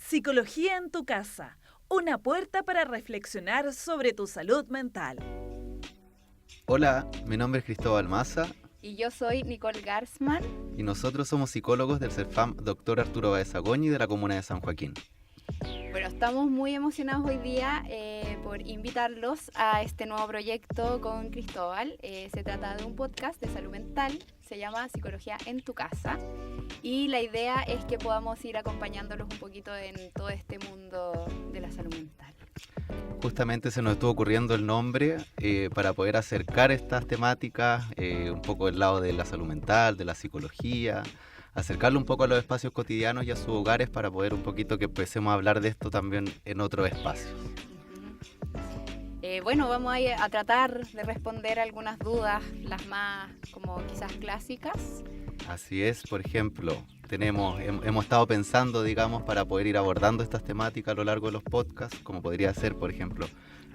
Psicología en tu casa, una puerta para reflexionar sobre tu salud mental. Hola, mi nombre es Cristóbal Maza Y yo soy Nicole Garzman. y nosotros somos psicólogos del CEFAM Dr. Arturo Baeza Goñi de la comuna de San Joaquín. Bueno, estamos muy emocionados hoy día por invitarlos a este nuevo proyecto con Cristóbal. Se trata de un podcast de salud mental, se llama Psicología en tu casa. Y la idea es que podamos ir acompañándolos un poquito en todo este mundo de la salud mental. Justamente se nos estuvo ocurriendo el nombre para poder acercar estas temáticas, un poco del lado de la salud mental, de la psicología, acercarlo un poco a los espacios cotidianos y a sus hogares para poder un poquito que empecemos a hablar de esto también en otros espacios. Bueno, vamos a tratar de responder algunas dudas, las más como quizás clásicas. Así es, por ejemplo, hemos estado pensando, digamos, para poder ir abordando estas temáticas a lo largo de los podcasts, como podría ser, por ejemplo,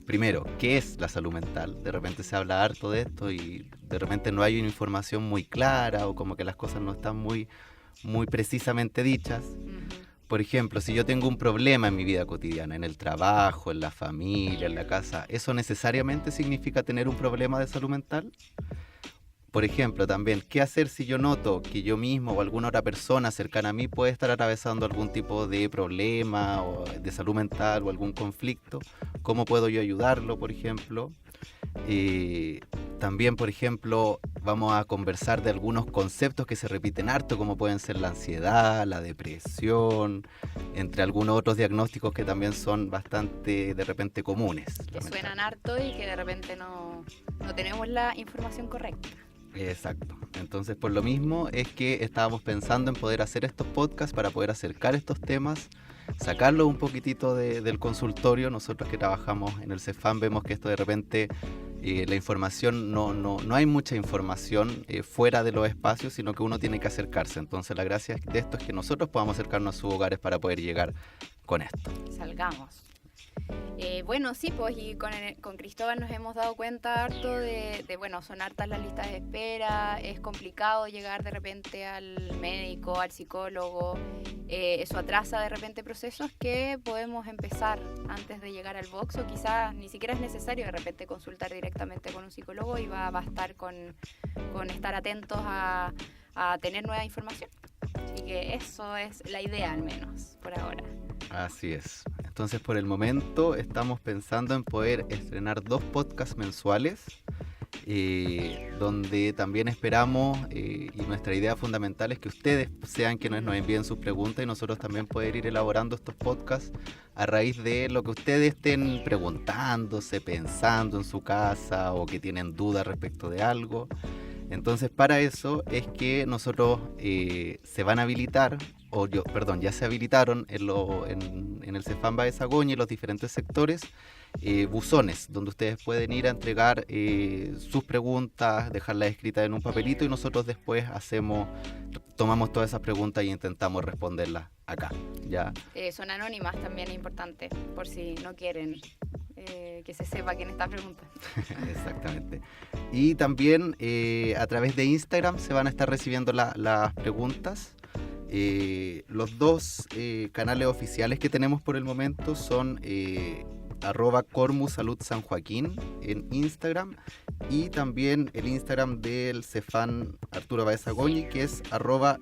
primero, ¿qué es la salud mental? De repente se habla harto de esto y de repente no hay una información muy clara o como que las cosas no están muy precisamente dichas. Por ejemplo, si yo tengo un problema en mi vida cotidiana, en el trabajo, en la familia, en la casa, ¿eso necesariamente significa tener un problema de salud mental? Por ejemplo, también, ¿qué hacer si yo noto que yo mismo o alguna otra persona cercana a mí puede estar atravesando algún tipo de problema o de salud mental o algún conflicto? ¿Cómo puedo yo ayudarlo, por ejemplo? También, por ejemplo, vamos a conversar de algunos conceptos que se repiten harto, como pueden ser la ansiedad, la depresión, entre algunos otros diagnósticos que también son bastante, de repente, comunes. Que suenan harto y que de repente no tenemos la información correcta. Exacto. Entonces, por lo mismo es que estábamos pensando en poder hacer estos podcasts para poder acercar estos temas, sacarlos un poquitito del consultorio. Nosotros que trabajamos en el CEFAM vemos que esto de repente, la información, no hay mucha información fuera de los espacios, sino que uno tiene que acercarse. Entonces, la gracia de esto es que nosotros podamos acercarnos a sus hogares para poder llegar con esto. Salgamos. Bueno, sí, pues y con Cristóbal nos hemos dado cuenta harto bueno, son hartas las listas de espera, es complicado llegar de repente al médico, al psicólogo, eso atrasa de repente procesos que podemos empezar antes de llegar al box o quizás ni siquiera es necesario de repente consultar directamente con un psicólogo y va a bastar con estar atentos a tener nueva información. Así que eso es la idea al menos por ahora. Así es. Entonces, por el momento estamos pensando en poder estrenar 2 podcasts mensuales, donde también esperamos, y nuestra idea fundamental es que ustedes sean quienes nos envíen sus preguntas y nosotros también poder ir elaborando estos podcasts a raíz de lo que ustedes estén preguntándose, pensando en su casa o que tienen dudas respecto de algo. Entonces, para eso es que nosotros se van a habilitar, ya se habilitaron en el CEFAM Baeza Goñi, en los diferentes sectores, buzones, donde ustedes pueden ir a entregar sus preguntas, dejarlas escritas en un papelito y nosotros después tomamos todas esas preguntas y intentamos responderlas acá, ¿ya? Son anónimas también, es importante, por si no quieren que se sepa quién está preguntando. Exactamente. Y también a través de Instagram se van a estar recibiendo las preguntas. Los 2 canales oficiales que tenemos por el momento son @cormusaludsanjoaquín en Instagram y también el Instagram del CEFAM Arturo Baeza Goñi, que es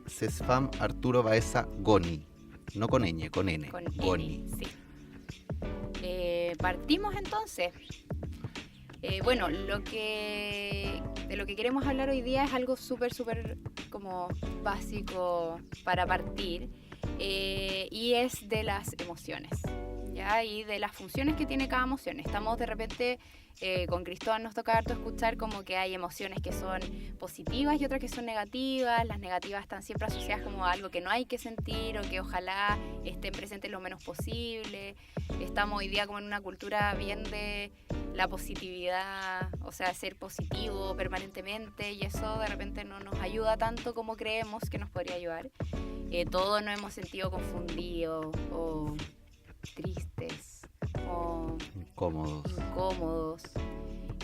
@CEFAM Arturo Baeza Goñi. No con ñ, con n. Con Goñi. N, sí. Partimos entonces. Bueno, de lo que queremos hablar hoy día es algo súper como básico para partir, y es de las emociones, ¿ya? Y de las funciones que tiene cada emoción. Estamos de repente, con Cristóbal nos toca harto escuchar como que hay emociones que son positivas y otras que son negativas. Las negativas están siempre asociadas como a algo que no hay que sentir o que ojalá estén presentes lo menos posible. Estamos hoy día como en una cultura bien de la positividad, o sea, ser positivo permanentemente, y eso de repente no nos ayuda tanto como creemos que nos podría ayudar. Todos nos hemos sentido confundidos o tristes o incómodos.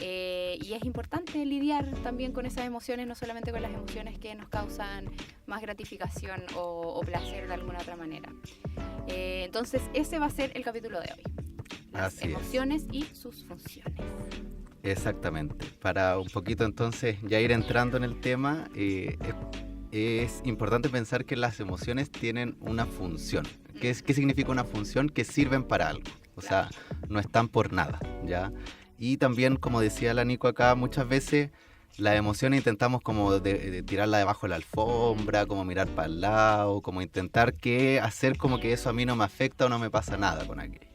Y es importante lidiar también con esas emociones, no solamente con las emociones que nos causan más gratificación o placer de alguna otra manera. Entonces ese va a ser el capítulo de hoy. Las Así es. emociones y sus funciones. Exactamente. Para un poquito entonces ya ir entrando en el tema, es importante pensar que las emociones tienen una función. ¿Qué significa una función? Que sirven para algo. O sea, no están por nada, ¿ya? Y también, como decía la Nico acá, muchas veces las emociones intentamos como de tirarla debajo de la alfombra, como mirar para el lado, como intentar hacer como que eso a mí no me afecta o no me pasa nada con aquello.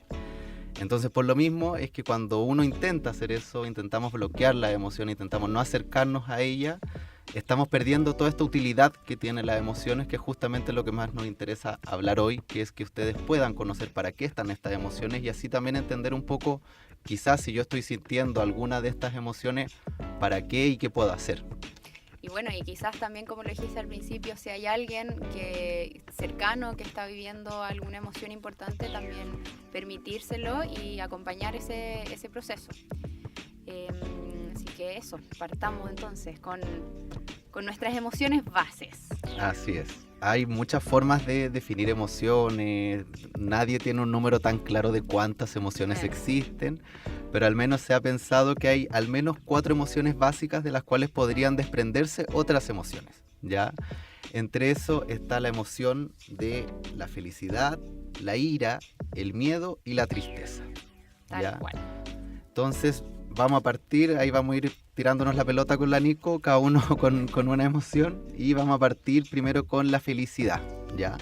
Entonces, por lo mismo es que cuando uno intenta hacer eso, intentamos bloquear la emoción, intentamos no acercarnos a ella, estamos perdiendo toda esta utilidad que tienen las emociones, que es justamente lo que más nos interesa hablar hoy, que es que ustedes puedan conocer para qué están estas emociones y así también entender un poco, quizás si yo estoy sintiendo alguna de estas emociones, para qué y qué puedo hacer. Y bueno, y quizás también, como lo dijiste al principio, si hay alguien cercano que está viviendo alguna emoción importante, también permitírselo y acompañar ese proceso. Así que eso, partamos entonces con nuestras emociones bases. Así es. Hay muchas formas de definir emociones, nadie tiene un número tan claro de cuántas emociones existen, pero al menos se ha pensado que hay al menos 4 emociones básicas de las cuales podrían desprenderse otras emociones, ¿ya? Entre eso está la emoción de la felicidad, la ira, el miedo y la tristeza, ¿ya? Tal cual. Entonces vamos a partir, ahí vamos a ir tirándonos la pelota con la Nico, cada uno con una emoción, y vamos a partir primero con la felicidad, ¿ya?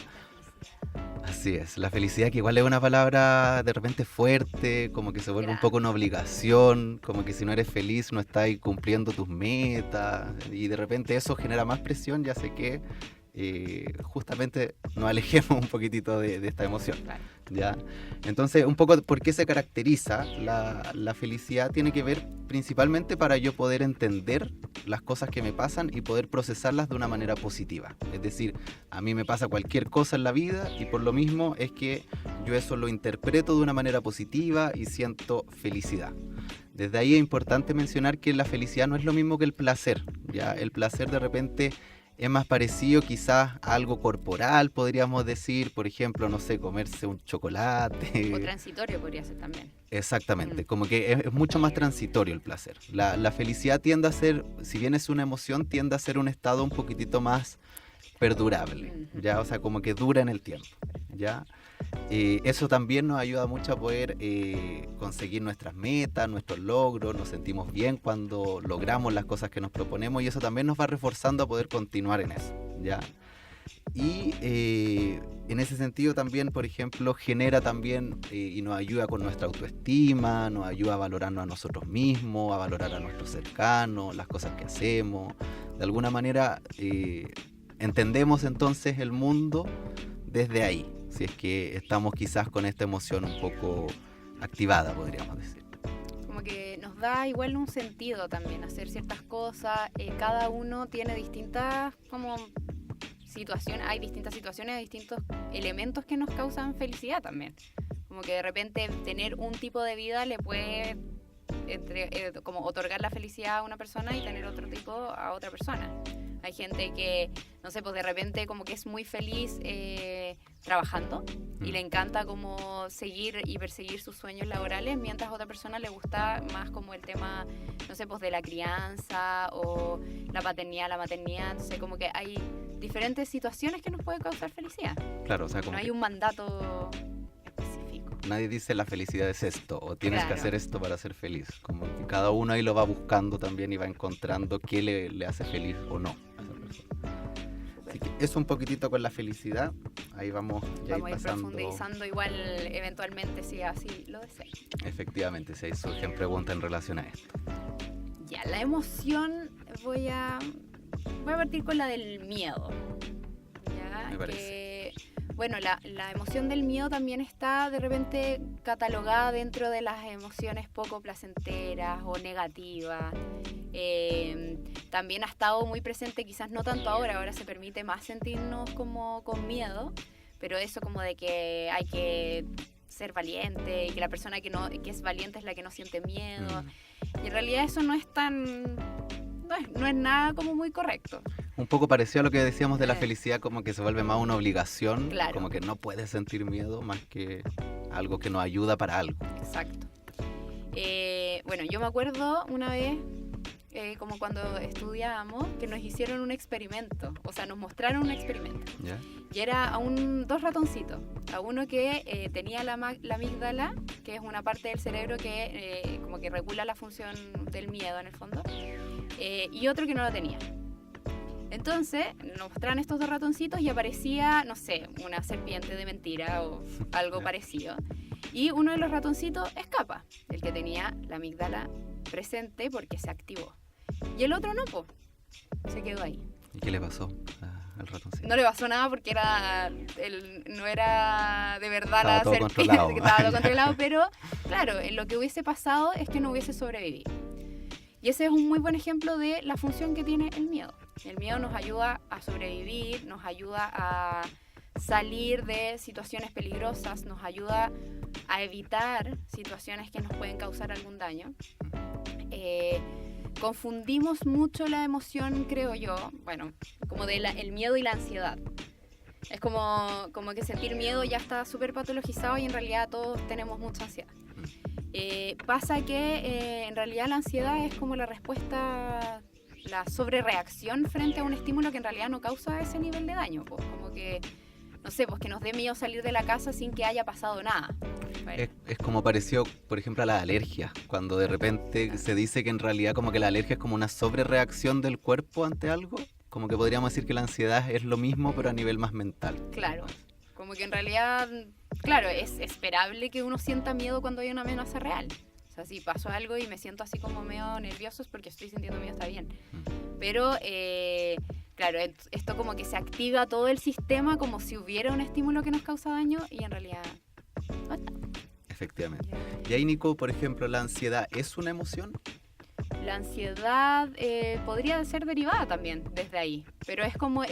Así es, la felicidad, que igual es una palabra de repente fuerte, como que se vuelve un poco una obligación, como que si no eres feliz no estás cumpliendo tus metas, y de repente eso genera más presión, ya sé que justamente nos alejemos un poquitito de esta emoción, Claro. ¿ya? Entonces, un poco por qué se caracteriza la felicidad tiene que ver principalmente para yo poder entender las cosas que me pasan y poder procesarlas de una manera positiva. Es decir, a mí me pasa cualquier cosa en la vida y por lo mismo es que yo eso lo interpreto de una manera positiva y siento felicidad. Desde ahí es importante mencionar que la felicidad no es lo mismo que el placer, ¿ya? El placer de repente es más parecido quizás a algo corporal, podríamos decir, por ejemplo, no sé, comerse un chocolate. O transitorio podría ser también. Exactamente, como que es mucho más transitorio el placer. La felicidad tiende a ser, si bien es una emoción, tiende a ser un estado un poquitito más perdurable, ¿ya? O sea, como que dura en el tiempo, ¿ya? Eso también nos ayuda mucho a poder conseguir nuestras metas, nuestros logros, nos sentimos bien cuando logramos las cosas que nos proponemos y eso también nos va reforzando a poder continuar en eso, ¿ya? Y en ese sentido también, por ejemplo, genera también y nos ayuda con nuestra autoestima, nos ayuda a valorarnos a nosotros mismos, a valorar a nuestros cercanos, las cosas que hacemos. De alguna manera entendemos entonces el mundo desde ahí, si es que estamos quizás con esta emoción un poco activada, podríamos decir. Como que nos da igual un sentido también hacer ciertas cosas. Cada uno tiene distintas situaciones, hay distintas situaciones, distintos elementos que nos causan felicidad también. Como que de repente tener un tipo de vida le puede como otorgar la felicidad a una persona y tener otro tipo a otra persona. Hay gente que, no sé, pues de repente como que es muy feliz trabajando y le encanta como seguir y perseguir sus sueños laborales, mientras a otra persona le gusta más como el tema, no sé, pues de la crianza o la paternidad, la maternidad. Entonces como que hay diferentes situaciones que nos pueden causar felicidad. Claro, o sea, como no hay que un mandato específico. nadie dice la felicidad es esto o tienes Claro. que hacer esto para ser feliz. Como que cada uno ahí lo va buscando también y va encontrando qué le hace feliz o no a esa persona. Así que eso un poquitito con la felicidad. Ahí vamos ya Vamos a ir pasando. profundizando igual eventualmente si así lo desean. Efectivamente, si ahí surgen preguntas en relación a esto. Ya, la emoción voy a partir con la del miedo. ¿Ya? Me parece. Que, bueno, la emoción del miedo también está de repente catalogada dentro de las emociones poco placenteras o negativas. También ha estado muy presente, quizás no tanto ahora se permite más sentirnos como con miedo, pero eso como de que hay que ser valiente y que la persona que es valiente es la que no siente miedo. Y en realidad eso no es tan no es nada como muy correcto. Un poco parecido a lo que decíamos de la felicidad, como que se vuelve más una obligación, Claro. como que no puedes sentir miedo más que algo que nos ayuda para algo. Exacto. Bueno, yo me acuerdo una vez, como cuando estudiábamos, que nos hicieron un experimento, o sea, nos mostraron un experimento. ¿Ya? Y era a dos ratoncitos, a uno que tenía la amígdala, que es una parte del cerebro que como que regula la función del miedo en el fondo, y otro que no lo tenía. Entonces nos mostraron estos dos ratoncitos y aparecía, no sé, una serpiente de mentira o algo parecido. Y uno de los ratoncitos escapa, el que tenía la amígdala presente porque se activó. Y el otro no, se quedó ahí. ¿Y qué le pasó al ratoncito? No le pasó nada porque no era de verdad Estaba la todo serpiente, controlado. que estaba todo controlado, pero claro, lo que hubiese pasado es que no hubiese sobrevivido. Y ese es un muy buen ejemplo de la función que tiene el miedo. El miedo nos ayuda a sobrevivir, nos ayuda a salir de situaciones peligrosas, nos ayuda a evitar situaciones que nos pueden causar algún daño. Confundimos mucho la emoción, creo yo, bueno, como el miedo y la ansiedad. Es como que sentir miedo ya está súper patologizado y en realidad todos tenemos mucha ansiedad. Pasa que en realidad la ansiedad es como la respuesta, la sobrereacción frente a un estímulo que en realidad no causa ese nivel de daño. Pues, como que, no sé, pues que nos dé miedo salir de la casa sin que haya pasado nada. Bueno. Es como parecido, por ejemplo, a la alergia, cuando de repente se dice que en realidad como que la alergia es como una sobrereacción del cuerpo ante algo, como que podríamos decir que la ansiedad es lo mismo pero a nivel más mental. Claro, como que en realidad, claro, es esperable que uno sienta miedo cuando hay una amenaza real. O sea, si pasó algo y me siento así como medio nervioso es porque estoy sintiendo miedo, está bien. Pero, claro, esto como que se activa todo el sistema como si hubiera un estímulo que nos causa daño y en realidad no está. Efectivamente. Y ahí, Nico, por ejemplo, ¿la ansiedad es una emoción? La ansiedad podría ser derivada también desde ahí, pero es como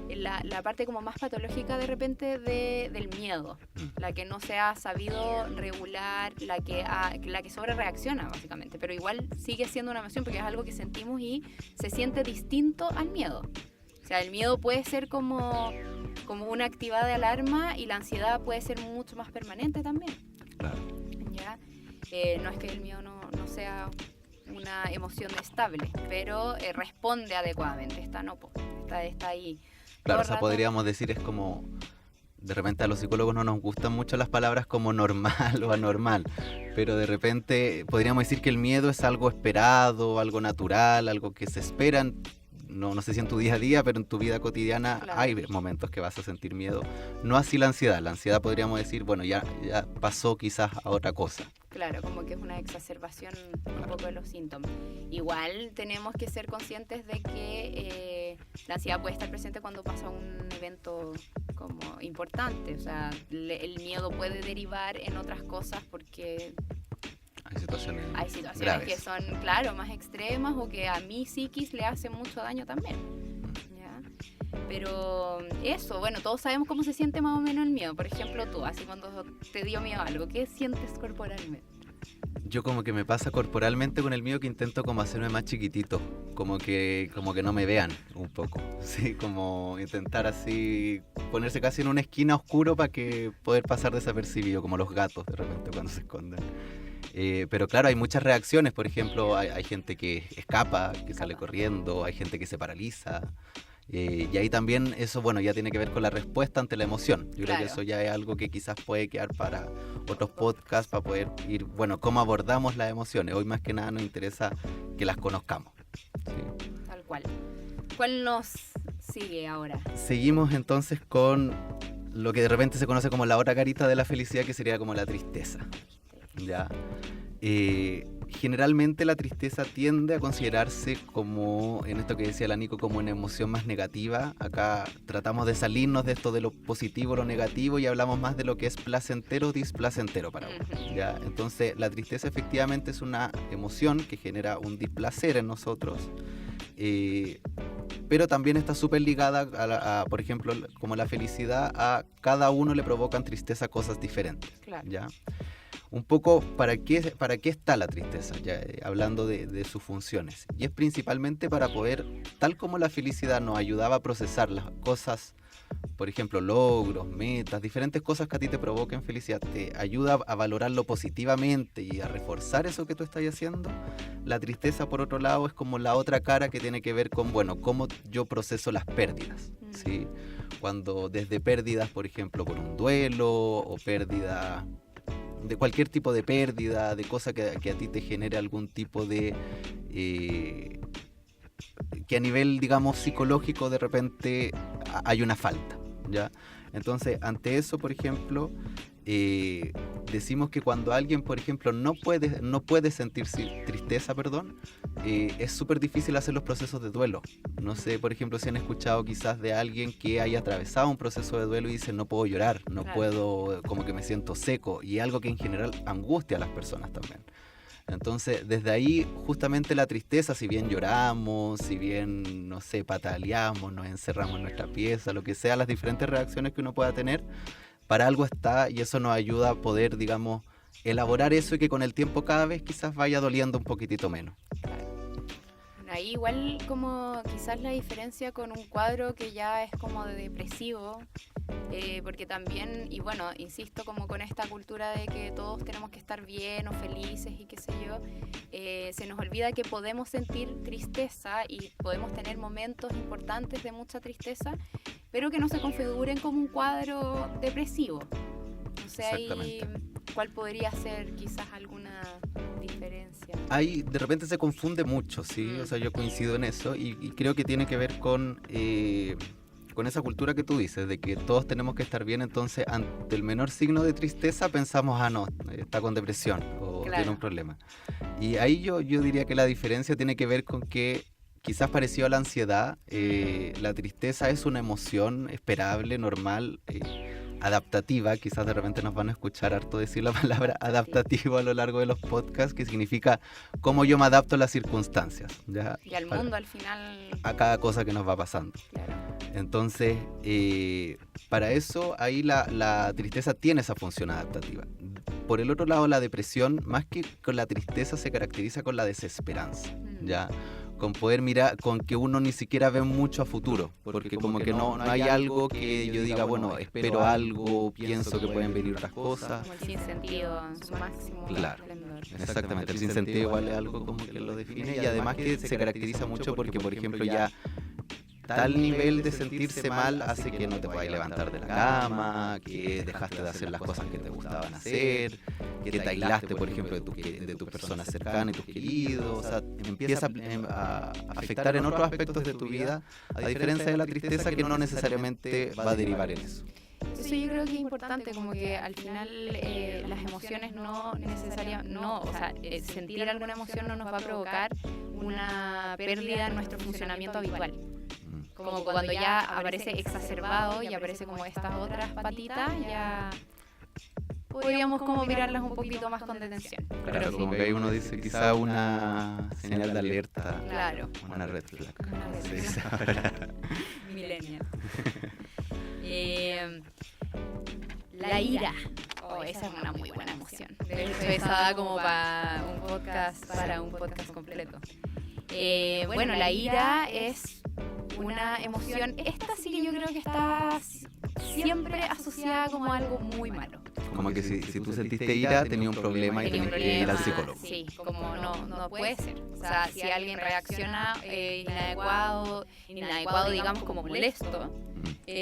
la parte como más patológica de repente del miedo, la que no se ha sabido regular, la que sobre reacciona básicamente, pero igual sigue siendo una emoción porque es algo que sentimos y se siente distinto al miedo. O sea, el miedo puede ser como una activada de alarma y la ansiedad puede ser mucho más permanente también. Claro. ¿Ya? No es que el miedo no sea una emoción estable, pero responde adecuadamente. Está ahí. Claro, o sea, podríamos decir, es como, de repente a los psicólogos no nos gustan mucho las palabras como normal o anormal, pero de repente podríamos decir que el miedo es algo esperado, algo natural, algo que se esperan. No sé si en tu día a día, pero en tu vida cotidiana Claro. hay momentos que vas a sentir miedo. No así la ansiedad. La ansiedad podríamos decir, bueno, ya pasó quizás a otra cosa. Claro, como que es una exacerbación un poco de los síntomas. Igual tenemos que ser conscientes de que la ansiedad puede estar presente cuando pasa un evento como importante. O sea, el miedo puede derivar en otras cosas porque Hay situaciones que graves. son, claro, más extremas o que a mi psiquis le hacen mucho daño también. ¿Ya? Pero eso, bueno, todos sabemos cómo se siente más o menos el miedo. Por ejemplo, tú, así cuando te dio miedo algo, ¿qué sientes corporalmente? Yo como que me pasa corporalmente con el miedo que intento como hacerme más chiquitito, como que no me vean un poco, sí, como intentar así ponerse casi en una esquina oscuro para que poder pasar desapercibido, como los gatos de repente cuando se esconden. Pero claro, hay muchas reacciones, por ejemplo, hay gente que escapa, que sale corriendo, hay gente que se paraliza. Y ahí también eso, bueno, ya tiene que ver con la respuesta ante la emoción. Yo creo que eso ya es algo que quizás puede quedar para otros podcasts, para poder ir, bueno, cómo abordamos las emociones. Hoy más que nada nos interesa que las conozcamos. ¿Sí? Tal cual. ¿Cuál nos sigue ahora? Seguimos entonces con lo que de repente se conoce como la otra carita de la felicidad, que sería como la tristeza. ¿Ya? Generalmente la tristeza tiende a considerarse como, en esto que decía la Nico, como una emoción más negativa. Acá tratamos de salirnos de esto de lo positivo, lo negativo, y hablamos más de lo que es placentero o displacentero para uno, ¿ya? Entonces la tristeza efectivamente es una emoción que genera un displacer en nosotros, pero también está súper ligada a, por ejemplo, como la felicidad, a cada uno le provocan tristeza cosas diferentes. Claro. ¿Ya? un poco para qué está la tristeza, ya hablando de sus funciones. Y es principalmente para poder, tal como la felicidad nos ayudaba a procesar las cosas, por ejemplo, logros, metas, diferentes cosas que a ti te provoquen felicidad, te ayuda a valorarlo positivamente y a reforzar eso que tú estás haciendo. La tristeza, por otro lado, es como la otra cara que tiene que ver con, bueno, cómo yo proceso las pérdidas, ¿sí? Cuando desde pérdidas, por ejemplo, por un duelo o pérdida de cualquier tipo de pérdida, de cosa que a ti te genere algún tipo de... que a nivel, digamos, psicológico de repente hay una falta, ¿ya? Entonces, ante eso, por ejemplo, decimos que cuando alguien, por ejemplo, no puede sentir tristeza, es súper difícil hacer los procesos de duelo. No sé, por ejemplo, si han escuchado quizás de alguien que haya atravesado un proceso de duelo y dice, no puedo llorar, no puedo, como que me siento seco, y algo que en general angustia a las personas también. Entonces, desde ahí, justamente la tristeza, si bien lloramos, si bien, no sé, pataleamos, nos encerramos en nuestra pieza, lo que sea, las diferentes reacciones que uno pueda tener, para algo está, y eso nos ayuda a poder, digamos, elaborar eso y que con el tiempo cada vez quizás vaya doliendo un poquitito menos. Ahí igual como quizás la diferencia con un cuadro que ya es como de depresivo, porque también, y bueno, insisto como con esta cultura de que todos tenemos que estar bien o felices y qué sé yo, se nos olvida que podemos sentir tristeza y podemos tener momentos importantes de mucha tristeza, pero que no se configuren como un cuadro depresivo. No sé ahí cuál podría ser quizás alguna diferencia. Ahí de repente se confunde mucho, ¿sí? O sea, yo coincido en eso y creo que tiene que ver con esa cultura que tú dices, de que todos tenemos que estar bien, entonces ante el menor signo de tristeza pensamos, no, está con depresión o tiene un problema. Y ahí yo diría que la diferencia tiene que ver con que quizás parecido a la ansiedad, la tristeza es una emoción esperable, normal, adaptativa. Quizás de repente nos van a escuchar harto decir la palabra adaptativo a lo largo de los podcasts, que significa cómo yo me adapto a las circunstancias, ¿ya? Y al mundo al final. A cada cosa que nos va pasando. Claro. Entonces, para eso ahí la tristeza tiene esa función adaptativa. Por el otro lado, la depresión, más que con la tristeza, se caracteriza con la desesperanza, ¿ya? Con poder mirar, con que uno ni siquiera ve mucho a futuro, porque como que no hay algo que yo diga, bueno, espero algo, pienso que pueden venir otras cosas. Como el sinsentido en su máximo esplendor. Exactamente, el sinsentido igual es algo como que lo define, y además que se caracteriza mucho porque, por ejemplo, ya tal nivel de sentirse mal hace que no te puedas levantar de la cama, que dejaste de hacer las cosas que te gustaban hacer, que te aislaste, por ejemplo, de tus personas cercanas y tus queridos. O sea, empieza a afectar en otros aspectos de tu vida, a diferencia de la tristeza que no necesariamente va a derivar en eso. Eso yo creo que es importante, como que al final las emociones no necesariamente, o sea, sentir alguna emoción no nos va a provocar una pérdida en nuestro funcionamiento habitual. Como cuando ya aparece exacerbado y aparece como estas otras patitas, ya podríamos como mirarlas un poquito más con detención. Claro, como que ahí uno dice quizá una señal de alerta. Claro. Una red flag. Millennial. La ira. Esa es una muy buena emoción. De hecho, esa da como para un podcast completo. Bueno, la ira es una emoción, esta sí que yo creo que está siempre asociada como a algo muy malo. Como que si tú sentiste ira, tenía un problema y tenías que ir al psicólogo. Sí, como no puede ser. O sea, si alguien reacciona inadecuado, digamos como molesto,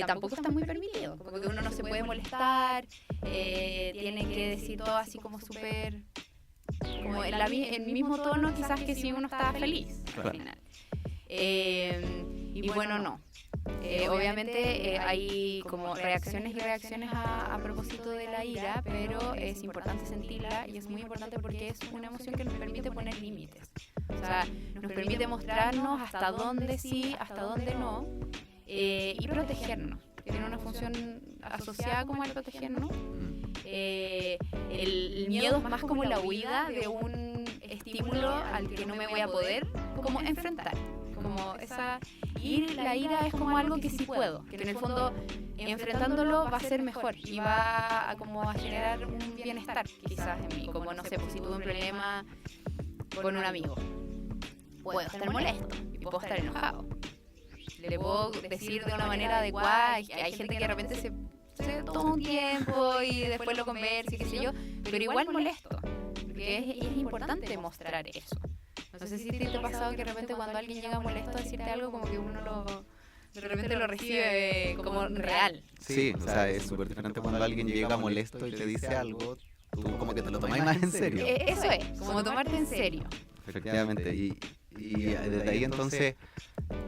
tampoco está muy permitido. Porque uno no se puede molestar, tiene que decir todo así como súper, como en el mismo tono quizás que si uno está feliz al final. Y bueno, no. Obviamente hay como reacciones y reacciones a propósito de la ira, pero es importante sentirla y es muy importante porque es una emoción que nos permite poner límites. O sea, nos permite mostrarnos hasta dónde sí, hasta dónde no, y protegernos. Tiene una función asociada como al protegernos. El miedo es más como la huida de un estímulo al que no me voy a poder como enfrentar. Como esa, y la ira es como algo que sí puedo, que en el fondo enfrentándolo va a ser mejor y va a como a generar un bienestar quizás en mí, como no sé, pues si tuve un problema con un amigo, puedo estar molesto y puedo estar enojado, le puedo decir de una manera adecuada. Hay gente que de repente se toma un tiempo y después lo conversa y qué sé yo, pero igual molesto, porque es importante mostrar eso. No sé si te ha pasado que de repente cuando alguien llega molesto a decirte algo, como que uno de repente lo recibe como real. Sí, o sea, es súper diferente cuando alguien llega molesto y te dice algo, tú como que te lo tomás más en serio. Eso es, como tomarte en serio. Efectivamente, y desde ahí entonces,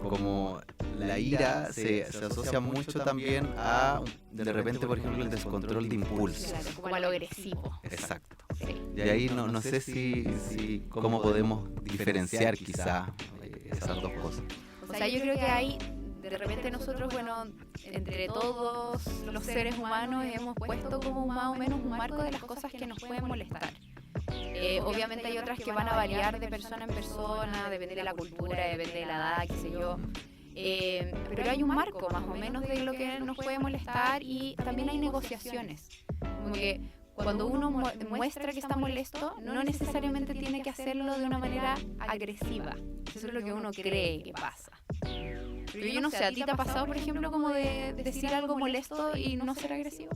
como la ira se asocia mucho también a, de repente, por ejemplo, el descontrol de impulsos. Claro, como a lo agresivo. Exacto. Sí. Y ahí no sé si cómo podemos diferenciar quizá esas dos cosas. O sea, yo creo que ahí, de repente nosotros, bueno, entre todos los seres humanos hemos puesto como más o menos un marco de las cosas que nos pueden molestar. Obviamente hay otras que van a variar de persona en persona, depende de la cultura, depende de la edad, qué sé yo. Pero hay un marco más o menos de lo que nos puede molestar y también hay negociaciones. Como que cuando uno muestra que está molesto, no necesariamente tiene que hacerlo de una manera agresiva. Eso es lo que uno cree que pasa. Pero yo no sé, ¿a ti te ha pasado, por ejemplo, como de decir algo molesto y no ser agresivo?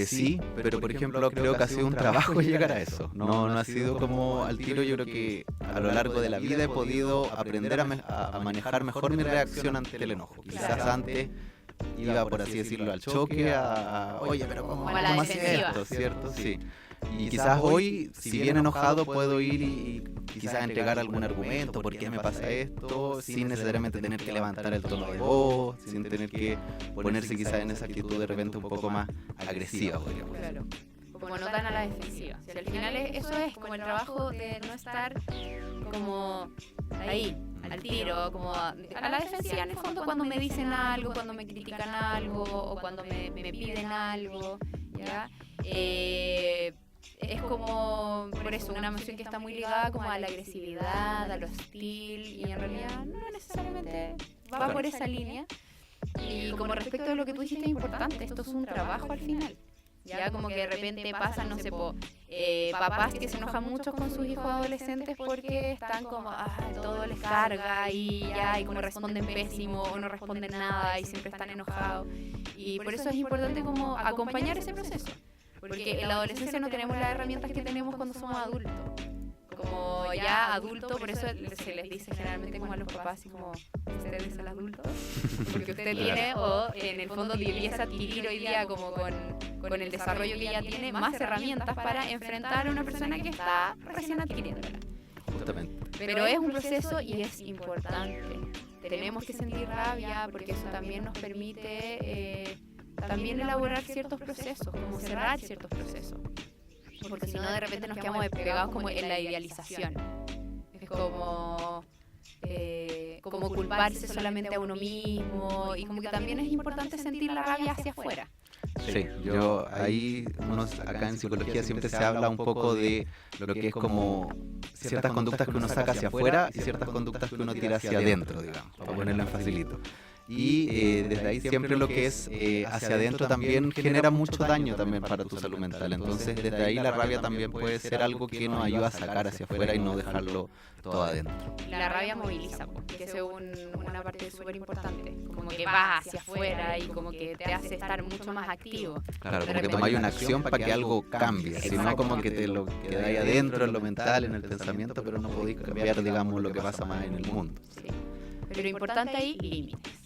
Sí, pero por ejemplo creo que ha sido un trabajo llegar a eso. No ha sido como al tiro. Yo creo que a lo largo de la vida he podido aprender a manejar mejor mi reacción ante el enojo. Quizás antes iba, por así decirlo, al choque, oye, pero ¿cómo haces esto? ¿Cierto? Sí. Y quizás hoy, si bien enojado, puedo ir y quizás entregar algún argumento, ¿por qué me pasa esto? Sin necesariamente tener que levantar el tono de voz, sin tener que ponerse quizás en esa actitud de repente un poco más agresiva, podríamos decir. Claro, como no tan a la defensiva. O sea, al final eso es como el trabajo de no estar como ahí, al tiro, como a la defensiva en el fondo cuando me dicen algo, cuando me critican algo o cuando me piden algo, ¿ya? Es como, por eso, una emoción que está muy ligada como a la agresividad, a lo hostil, y en realidad no necesariamente va por esa línea. Y como respecto a lo que tú dijiste, es importante, esto es un trabajo al final. Ya como que de repente pasan, no sé, papás que se enojan mucho con sus hijos adolescentes porque están como, todo les carga y ya, y como responden pésimo o no responden nada y siempre están enojados. Y por eso es importante como acompañar ese proceso. Porque en la adolescencia no tenemos las herramientas que tenemos cuando somos adultos. Como ya adulto, por eso se les dice generalmente como a los papás, así como, ustedes son adultos, porque usted tiene, o en el fondo empieza a adquirir hoy día como con el desarrollo que ya tiene, más herramientas para enfrentar a una persona que está recién adquiriéndola. Justamente. Pero es un proceso y es importante. Tenemos que sentir rabia porque eso también nos permite también elaborar ciertos procesos, como cerrar ciertos procesos. Porque si no, de repente nos quedamos pegados como en la idealización. Es como culparse solamente a uno mismo, y como que también es importante sentir la rabia hacia afuera. Sí, yo ahí, acá en psicología siempre se habla un poco de lo que es como ciertas conductas que uno saca hacia afuera y ciertas conductas que uno tira hacia adentro, digamos, para ponerlo en facilito. Y desde ahí siempre lo que es hacia adentro también genera mucho daño también para tu salud mental. Entonces desde ahí la rabia también puede ser algo que nos ayuda a sacar hacia afuera y no dejarlo todo adentro. La rabia moviliza, que es una parte súper importante, como que va hacia afuera y como que te hace estar mucho más activo. Claro, como que tomáis una acción para que algo cambie, sino como que te lo quedáis adentro en lo mental, en el pensamiento, pero no podéis cambiar, digamos, lo que pasa más en el mundo. Sí. Pero importante ahí, límites.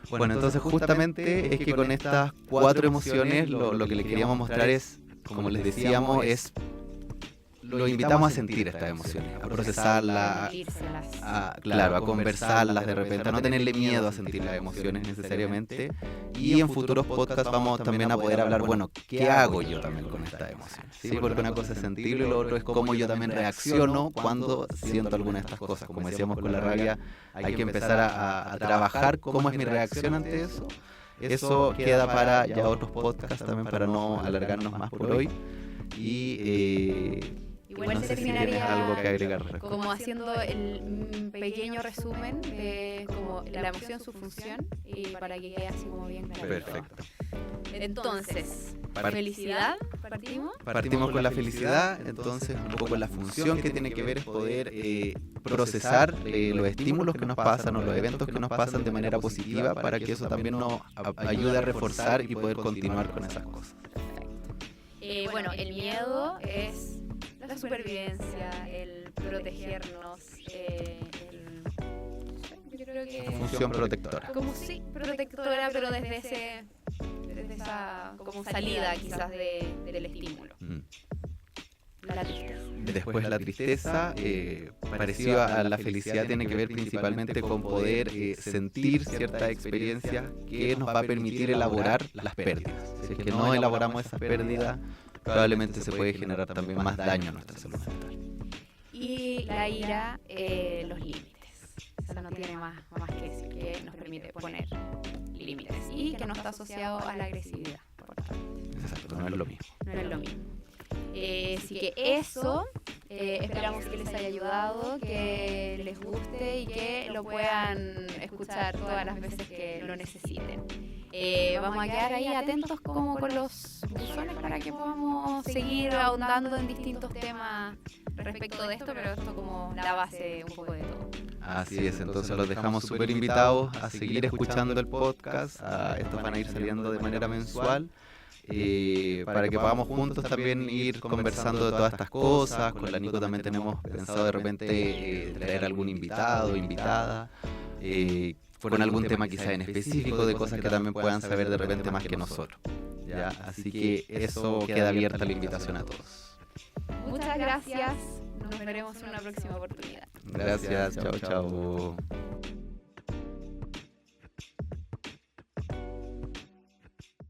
Bueno, entonces justamente es que con estas 4 emociones lo que les queríamos mostrar es, como les decíamos, lo invitamos a sentir estas emociones, a procesarlas, a conversarlas de repente, a no tenerle miedo a sentir las emociones necesariamente. Y en futuros podcasts vamos también a poder hablar, bueno, ¿qué hago yo también con estas emociones? ¿Sí? Porque una cosa es sentirlo y lo otro es cómo yo también reacciono cuando siento alguna de estas cosas. Como decíamos con la rabia, hay que empezar a trabajar cómo es mi reacción ante eso. Eso queda para ya otros podcasts también, para no alargarnos más por hoy. Y Igual no se sé si tienes terminaría algo que agregar. respecto. como haciendo el pequeño resumen de como la emoción, su función, y para que quede así como bien claro. Perfecto. Entonces, felicidad, partimos. Partimos con la felicidad, entonces un poco la función que tiene que ver es poder procesar los estímulos que nos pasan o los eventos que nos pasan de manera positiva para que eso también nos ayude a reforzar y poder continuar con esas cosas. Bueno, el miedo es la supervivencia, el protegernos, yo creo que Función protectora. como sí, protectora, pero desde esa como salida quizás del estímulo. La tristeza. Después la tristeza, parecido a la felicidad, tiene que ver principalmente con poder sentir ciertas experiencias que nos va a permitir elaborar las pérdidas. Si es que no elaboramos esas pérdidas, probablemente se puede generar también más daño a nuestra salud mental. Y la ira, los límites. Eso no tiene más que decir, que nos permite poner límites y que no está asociado a la agresividad. Exacto, no es lo mismo. No es lo mismo. Así que eso, esperamos que les haya ayudado, que les guste y que lo puedan escuchar todas las veces que lo necesiten. Vamos a quedar ahí atentos como con los buzones para que podamos seguir ahondando en distintos temas respecto de esto, pero esto como la base un poco de todo. Así es, entonces los dejamos súper invitados a seguir escuchando el podcast. Estos van a ir saliendo de manera mensual. Para que podamos juntos también ir conversando de todas estas cosas. Con la Nico también tenemos pensado de repente traer algún invitado o invitada con algún tema quizá en específico, de cosas que también puedan saber de repente más que nosotros, ¿ya? Así que eso queda abierta la invitación a todos. Muchas gracias, nos veremos en una próxima oportunidad. Gracias, chao, chao.